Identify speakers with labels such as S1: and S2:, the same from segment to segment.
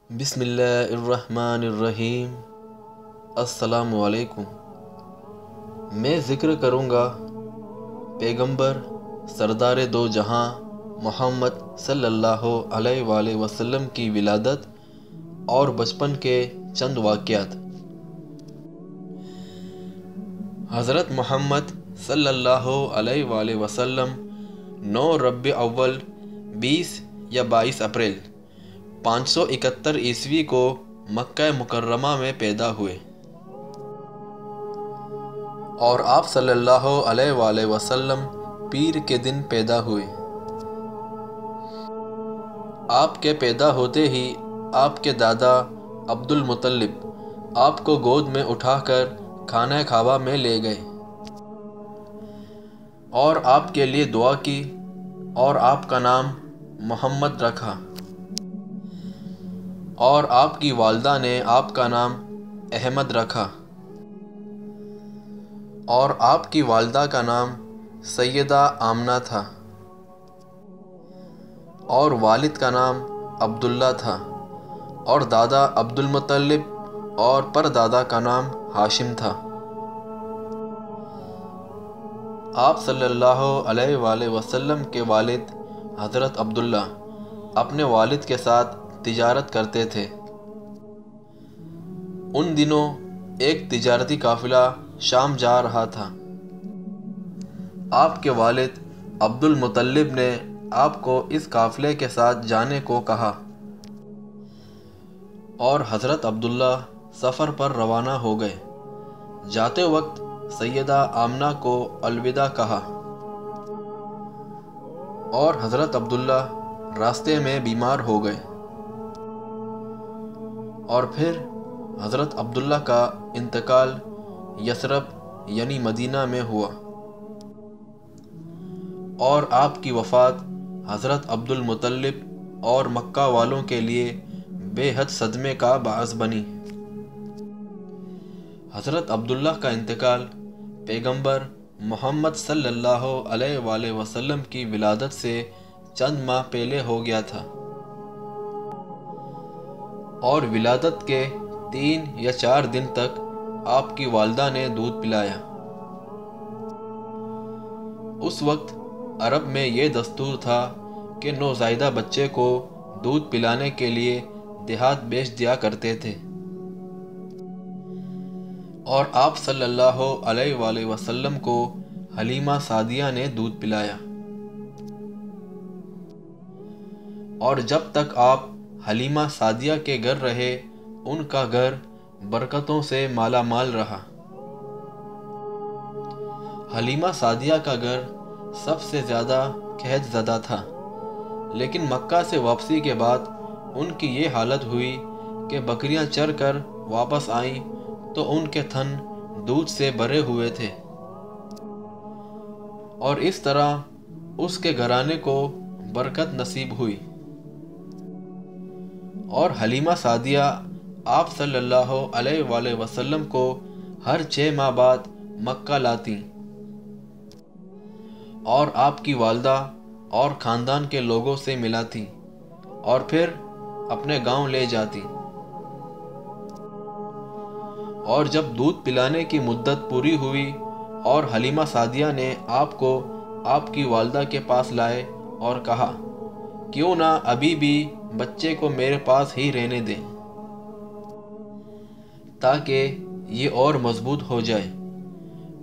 S1: بسم اللہ الرحمن الرحیم۔ السلام علیکم۔ میں ذکر کروں گا پیغمبر سردار دو جہاں محمد صلی اللہ علیہ وآلہ وسلم کی ولادت اور بچپن کے چند واقعات۔ حضرت محمد صلی اللہ علیہ وآلہ وسلم 9 ربیع اول 20 یا 22 اپریل 571 عیسوی کو مکہ مکرمہ میں پیدا ہوئے، اور آپ صلی اللہ علیہ وآلہ وسلم پیر کے دن پیدا ہوئے۔ آپ کے پیدا ہوتے ہی آپ کے دادا عبد المطلب آپ کو گود میں اٹھا کر خانہ کعبہ میں لے گئے اور آپ کے لیے دعا کی اور آپ کا نام محمد رکھا، اور آپ کی والدہ نے آپ کا نام احمد رکھا، اور آپ کی والدہ کا نام سیدہ آمنہ تھا، اور والد کا نام عبداللہ تھا، اور دادا عبد المطلب اور پردادا کا نام ہاشم تھا۔ آپ صلی اللہ علیہ وآلہ وسلم کے والد حضرت عبداللہ اپنے والد کے ساتھ تجارت کرتے تھے۔ ان دنوں ایک تجارتی قافلہ شام جا رہا تھا۔ آپ کے والد عبد المطلب نے آپ کو اس قافلے کے ساتھ جانے کو کہا، اور حضرت عبداللہ سفر پر روانہ ہو گئے۔ جاتے وقت سیدہ آمنہ کو الوداع کہا، اور حضرت عبداللہ راستے میں بیمار ہو گئے، اور پھر حضرت عبداللہ کا انتقال یثرب یعنی مدینہ میں ہوا، اور آپ کی وفات حضرت عبد المطلب اور مکہ والوں کے لیے بے حد صدمے کا باعث بنی۔ حضرت عبداللہ کا انتقال پیغمبر محمد صلی اللہ علیہ وآلہ وسلم کی ولادت سے چند ماہ پہلے ہو گیا تھا، اور ولادت کے 3 یا 4 دن تک آپ کی والدہ نے دودھ پلایا۔ اس وقت عرب میں یہ دستور تھا کہ نوزائیدہ بچے کو دودھ پلانے کے لیے دیہات بھیج دیا کرتے تھے، اور آپ صلی اللہ علیہ وآلہ وسلم کو حلیمہ سعدیہ نے دودھ پلایا، اور جب تک آپ حلیمہ سعدیہ کے گھر رہے ان کا گھر برکتوں سے مالا مال رہا۔ حلیمہ سعدیہ کا گھر سب سے زیادہ قحط زدہ تھا، لیکن مکہ سے واپسی کے بعد ان کی یہ حالت ہوئی کہ بکریاں چر کر واپس آئیں تو ان کے تھن دودھ سے بھرے ہوئے تھے، اور اس طرح اس کے گھرانے کو برکت نصیب ہوئی، اور حلیمہ سعدیہ آپ صلی اللہ علیہ وآلہ وسلم کو ہر 6 ماہ بعد مکہ لاتی، اور آپ کی والدہ اور خاندان کے لوگوں سے ملاتی، اور پھر اپنے گاؤں لے جاتی، اور جب دودھ پلانے کی مدت پوری ہوئی اور حلیمہ سعدیہ نے آپ کو آپ کی والدہ کے پاس لائے اور کہا، کیوں نہ ابھی بھی بچے کو میرے پاس ہی رہنے دیں تاکہ یہ اور مضبوط ہو جائے،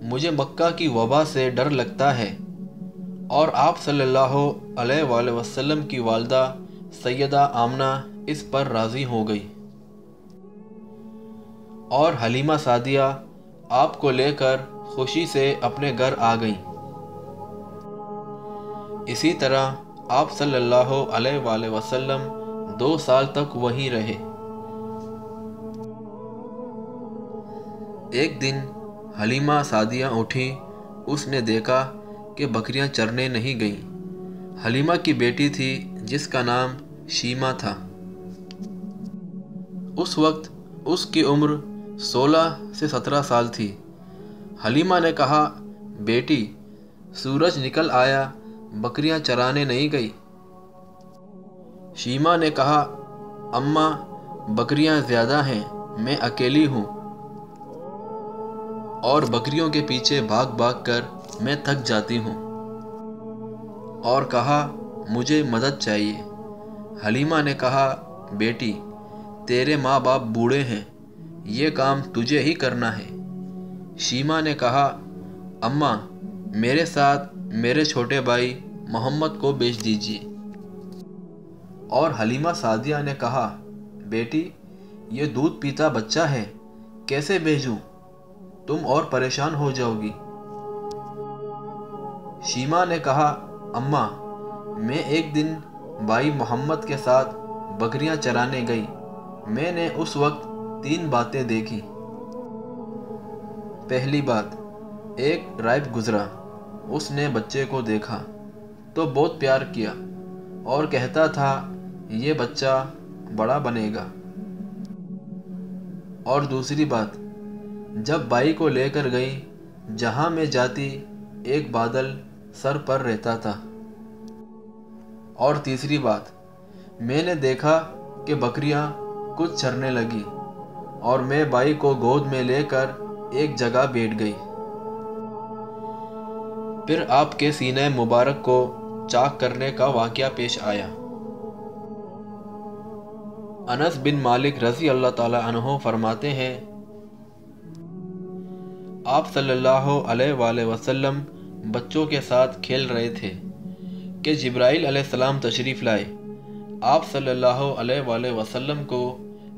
S1: مجھے مکہ کی وبا سے ڈر لگتا ہے۔ اور آپ صلی اللہ علیہ وآلہ وسلم کی والدہ سیدہ آمنہ اس پر راضی ہو گئی، اور حلیمہ سعدیہ آپ کو لے کر خوشی سے اپنے گھر آ گئیں۔ اسی طرح آپ صلی اللہ علیہ وآلہ وسلم 2 سال تک وہیں رہے۔ ایک دن حلیمہ سعدیہ اٹھی، اس نے دیکھا کہ بکریاں چرنے نہیں گئیں۔ حلیمہ کی بیٹی تھی جس کا نام شیمہ تھا۔ اس وقت اس کی عمر 16 سے 17 سال تھی۔ حلیمہ نے کہا، بیٹی، سورج نکل آیا، بکریاں چرانے نہیں گئی؟ شیمہ نے کہا، اماں، بکریاں زیادہ ہیں، میں اکیلی ہوں، اور بکریوں کے پیچھے بھاگ بھاگ کر میں تھک جاتی ہوں۔ اور کہا مجھے مدد چاہیے۔ حلیمہ نے کہا بیٹی تیرے ماں باپ بوڑھے ہیں، یہ کام تجھے ہی کرنا ہے۔ شیما نے کہا اماں میرے ساتھ میرے چھوٹے بھائی محمد کو بھیج دیجیے۔ اور حلیمہ سعدیہ نے کہا بیٹی یہ دودھ پیتا بچہ ہے، کیسے بھیجوں، تم اور پریشان ہو جاؤ گی۔ شیما نے کہا اماں میں ایک دن بھائی محمد کے ساتھ بکریاں چرانے گئی، میں نے اس وقت 3 باتیں دیکھی۔ پہلی بات، ایک راہب گزرا، اس نے بچے کو دیکھا تو بہت پیار کیا اور کہتا تھا یہ بچہ بڑا بنے گا۔ اور دوسری بات، جب بھائی کو لے کر گئی، جہاں میں جاتی ایک بادل سر پر رہتا تھا۔ اور تیسری بات، میں نے دیکھا کہ بکریاں کچھ چرنے لگی اور میں بھائی کو گود میں لے کر ایک جگہ بیٹھ گئی۔ پھر آپ کے سینہ مبارک کو چاک کرنے کا واقعہ پیش آیا۔ انس بن مالک رضی اللہ تعالی عنہ فرماتے ہیں آپ صلی اللہ علیہ وآلہ وسلم بچوں کے ساتھ کھیل رہے تھے کہ جبرائیل علیہ السلام تشریف لائے۔ آپ صلی اللہ علیہ وآلہ وسلم کو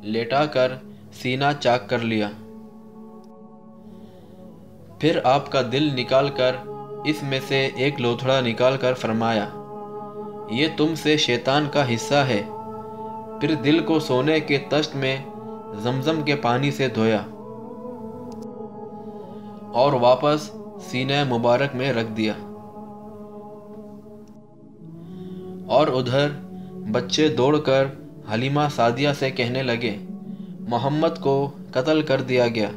S1: لیٹا کر سینہ چاک کر لیا، پھر آپ کا دل نکال کر اس میں سے ایک لوتھڑا نکال کر فرمایا یہ تم سے شیطان کا حصہ ہے۔ پھر دل کو سونے کے طشت میں زمزم کے پانی سے دھویا اور واپس سینہ مبارک میں رکھ دیا۔ اور ادھر بچے دوڑ کر حلیمہ سعدیہ سے کہنے لگے محمد کو قتل کر دیا گیا۔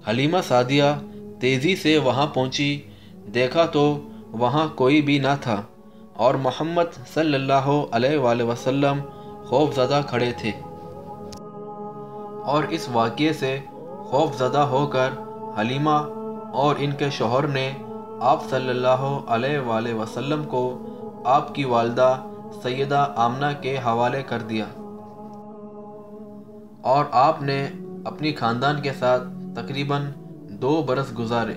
S1: حلیمہ سعدیہ تیزی سے وہاں پہنچی، دیکھا تو وہاں کوئی بھی نہ تھا اور محمد صلی اللہ علیہ وآلہ وسلم خوف زدہ کھڑے تھے۔ اور اس واقعے سے خوف زدہ ہو کر حلیمہ اور ان کے شوہر نے آپ صلی اللہ علیہ وآلہ وسلم کو آپ کی والدہ سیدہ آمنہ کے حوالے کر دیا، اور آپ نے اپنی خاندان کے ساتھ تقریباً 2 برس گزارے۔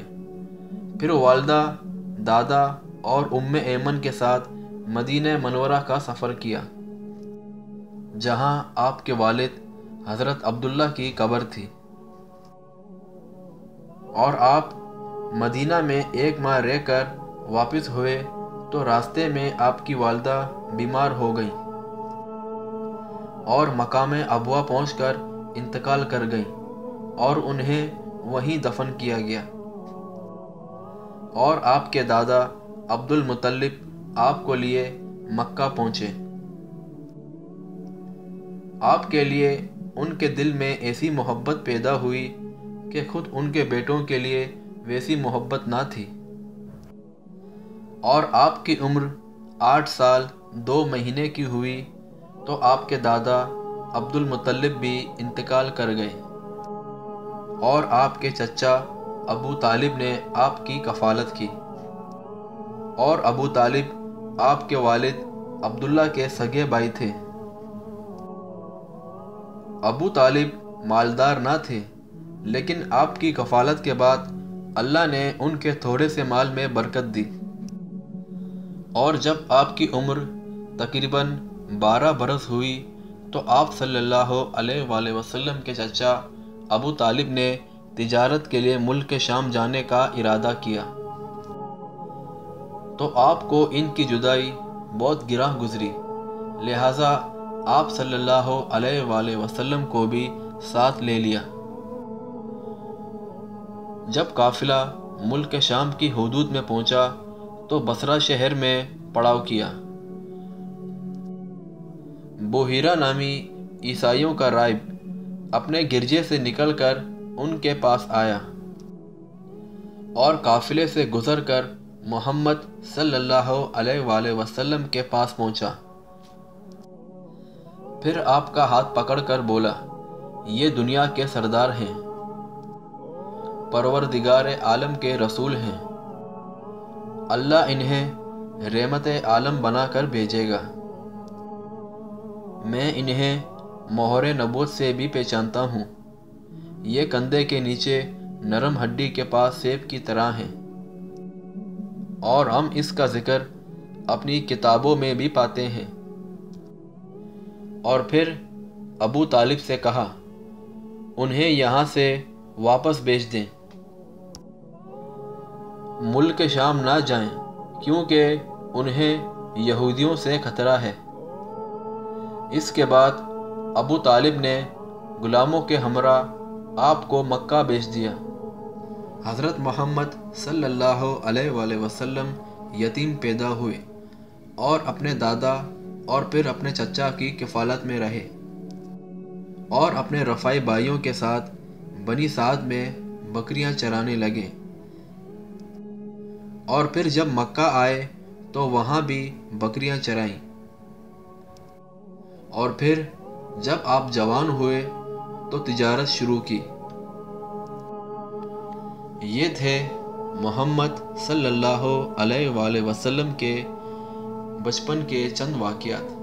S1: پھر والدہ، دادا اور ایمن کے ساتھ مدینہ منورہ کا سفر کیا، جہاں آپ کے والد حضرت عبداللہ کی قبر تھی۔ اور آپ مدینہ میں 1 ماہ رہ کر واپس ہوئے تو راستے میں آپ کی والدہ بیمار ہو گئیں اور مقام ابوا پہنچ کر انتقال کر گئیں اور انہیں وہیں دفن کیا گیا۔ اور آپ کے دادا عبد المطلب آپ کو لیے مکہ پہنچے۔ آپ کے لیے ان کے دل میں ایسی محبت پیدا ہوئی کہ خود ان کے بیٹوں کے لیے ویسی محبت نہ تھی۔ اور آپ کی عمر 8 سال 2 مہینے کی ہوئی تو آپ کے دادا عبد المطلب بھی انتقال کر گئے، اور آپ کے چچا ابو طالب نے آپ کی کفالت کی۔ اور ابو طالب آپ کے والد عبداللہ کے سگے بھائی تھے۔ ابو طالب مالدار نہ تھے، لیکن آپ کی کفالت کے بعد اللہ نے ان کے تھوڑے سے مال میں برکت دی۔ اور جب آپ کی عمر تقریباً 12 برس ہوئی تو آپ صلی اللہ علیہ وآلہ وسلم کے چچا ابو طالب نے تجارت کے لیے ملک شام جانے کا ارادہ کیا، تو آپ کو ان کی جدائی بہت گراں گزری، لہٰذا آپ صلی اللہ علیہ وآلہ وسلم کو بھی ساتھ لے لیا۔ جب قافلہ ملک شام کی حدود میں پہنچا تو بصرہ شہر میں پڑاؤ کیا۔ بحیرہ نامی عیسائیوں کا راہب اپنے گرجے سے نکل کر ان کے پاس آیا اور قافلے سے گزر کر محمد صلی اللہ علیہ وآلہ وسلم کے پاس پہنچا۔ پھر آپ کا ہاتھ پکڑ کر بولا، یہ دنیا کے سردار ہیں، پروردگار عالم کے رسول ہیں، اللہ انہیں رحمت عالم بنا کر بھیجے گا۔ میں انہیں مہر نبوت سے بھی پہچانتا ہوں، یہ کندھے کے نیچے نرم ہڈی کے پاس سیب کی طرح ہیں، اور ہم اس کا ذکر اپنی کتابوں میں بھی پاتے ہیں۔ اور پھر ابو طالب سے کہا، انہیں یہاں سے واپس بھیج دیں، ملک شام نہ جائیں، کیونکہ انہیں یہودیوں سے خطرہ ہے۔ اس کے بعد ابو طالب نے غلاموں کے ہمراہ آپ کو مکہ بھیج دیا۔ حضرت محمد صلی اللہ علیہ وآلہ وسلم یتیم پیدا ہوئے اور اپنے دادا اور پھر اپنے چچا کی کفالت میں رہے، اور اپنے رفائی بھائیوں کے ساتھ بنی سعد میں بکریاں چرانے لگے، اور پھر جب مکہ آئے تو وہاں بھی بکریاں چرائیں، اور پھر جب آپ جوان ہوئے تو تجارت شروع کی۔ یہ تھے محمد صلی اللہ علیہ وآلہ وسلم کے بچپن کے چند واقعات۔